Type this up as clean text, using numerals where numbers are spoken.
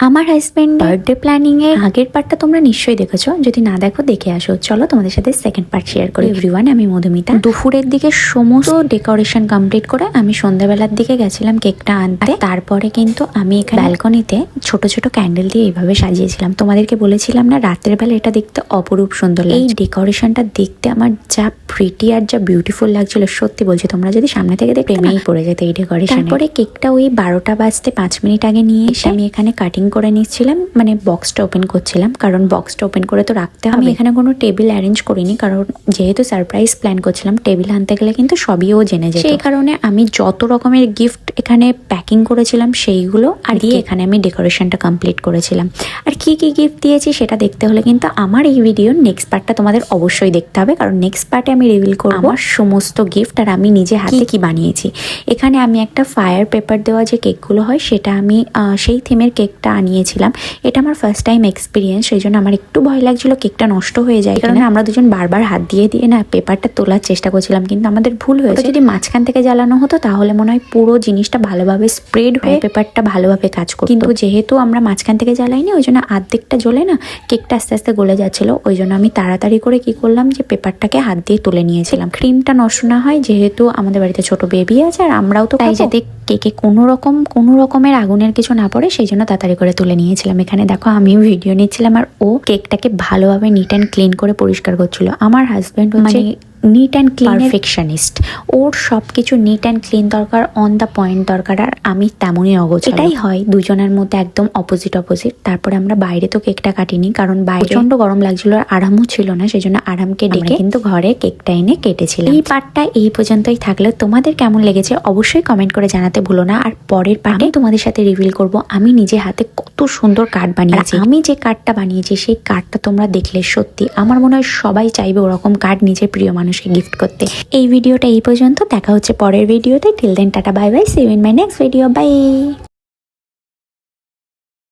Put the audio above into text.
আমার husband birthday planning এর আগের পার্টটা তোমরা নিশ্চয়ই দেখেছো, যদি না দেখো দেখে আসো। চলো তোমাদের সাথে সেকেন্ড পার্ট শেয়ার করি। এভরিওয়ান, আমি মধুমিতা। দুপুরের দিকে সমস্ত ডেকোরেশন কমপ্লিট করে আমি সন্ধ্যাবেলার দিকে গেছিলাম কেকটা আনতে। তারপরে কিন্তু আমি এখানে ব্যালকনিতে ছোট ছোট ক্যান্ডেল দিয়ে এইভাবে সাজিয়েছিলাম। তোমাদেরকে বলেছিলাম না রাতের বেলা এটা দেখতে অপরূপ সুন্দর লাগে। এই ডেকোরেশনটা দেখতে আমার যা প্রিটি আর যা বিউটিফুল লাগছিল, সত্যি বলছি তোমরা যদি সামনে থেকে দেখতে প্রেমেই পড়ে যেত এই ডেকোরেশন। তারপরে কেকটা ওই 12টা বাজতে 5 মিনিট আগে নিয়ে এসে আমি এখানে কাটিং করে নিচ্ছিলাম, মানে বক্সটা ওপেন করছিলাম, কারণ বক্সটা ওপেন করে তো রাখতে হবে। আমি এখানে কোনো টেবিল অ্যারেঞ্জ করিনি, কারণ যেহেতু সারপ্রাইজ প্ল্যান করছিলাম, টেবিল আনতে গেলে কিন্তু সবই ও জেনে যেত। সেই কারণে আমি যত রকমের গিফট এখানে প্যাকিং করেছিলাম সেইগুলো আর দিয়ে এখানে আমি ডেকোরেশনটা কমপ্লিট করেছিলাম। আর কি কি গিফট দিয়েছি সেটা দেখতে হলে কিন্তু আমার এই ভিডিওর নেক্সট পার্টটা তোমাদের অবশ্যই দেখতে হবে, কারণ নেক্সট পার্টে আমি রিভিল করব আমার সমস্ত গিফট আর আমি নিজে হাতে কি বানিয়েছি। এখানে আমি একটা ফায়ার পেপার দেওয়া যে কেকগুলো হয় সেটা আমি সেই থিমের কেকটা আনিয়েছিলাম। এটা আমার ফার্স্ট টাইম এক্সপিরিয়েন্স, সেই জন্য আমার একটু ভয় লাগছিল কেকটা নষ্ট হয়ে যায়, কারণ আমরা দুজন বারবার হাত দিয়ে দিয়ে না পেপারটা তোলার চেষ্টা করছিলাম, কিন্তু আমাদের ভুল হয়েছে। যদি মাঝখান থেকে জ্বালানো হতো তাহলে মনে হয় পুরো জিনিসটা ভালোভাবে স্প্রেড হয়ে পেপারটা ভালোভাবে কাজ করতো, কিন্তু যেহেতু আমরা মাঝখান থেকে জ্বালাইনি ওই জন্য আর্ধেকটা জ্বলে না কেকটা আস্তে আস্তে গলে যাচ্ছিল। ওই জন্য আমি তাড়াতাড়ি করে কি করলাম যে পেপারটাকে হাত দিয়ে তুলে নিয়েছিলাম, ক্রিমটা নষ্ট না হয়, যেহেতু আমাদের বাড়িতে ছোট বেবি আছে আর আমরাও তো তাই যাতে কেকে কোনো রকমের আগুনের কিছু না পড়ে সেই জন্য তাড়াতাড়ি করে তুলে নিয়েছিলাম। এখানে দেখো আমিও ভিডিও নিচ্ছিলাম আর ও কেকটাকে ভালোভাবে নিট অ্যান্ড ক্লিন করে পরিষ্কার করছিল। আমার হাজবেন্ড মানে নিট অ্যান্ড ক্লিন পারফেকশনিস্ট, ওর সবকিছু নিট অ্যান্ড ক্লিন দরকার, অন দ্য পয়েন্ট দরকার, আর আমি তেমনই অগোছালো। এটাই হয় দুজনের মধ্যে একদম অপোজিট। তারপরে আমরা বাইরে তো কেকটা কাটিনি, কারণ বাইরে প্রচন্ড গরম লাগছিল আর আরামও ছিল না, সেই জন্য আরামকে ডেকে কিন্তু ঘরে কেকটা এনে কেটেছিলাম। এই পার্টটা এই পর্যন্তই থাকলে তোমাদের কেমন লেগেছে অবশ্যই কমেন্ট করে জানাতে ভুলো না। আর পরের পার্টে তোমাদের সাথে রিভিল করব আমি নিজে হাতে কত সুন্দর কার্ড বানিয়েছি। আমি যে কার্ডটা বানিয়েছি সেই কার্ডটা তোমরা দেখলে সত্যি আমার মনে হয় সবাই চাইবে ওরকম কার্ড নিজের প্রিয় মানুষকে গিফট করতে। এই ভিডিওটা এই পর্যন্ত, দেখা হচ্ছে পরের ভিডিওতে। Till then tata, bye bye, see you in my next video, by.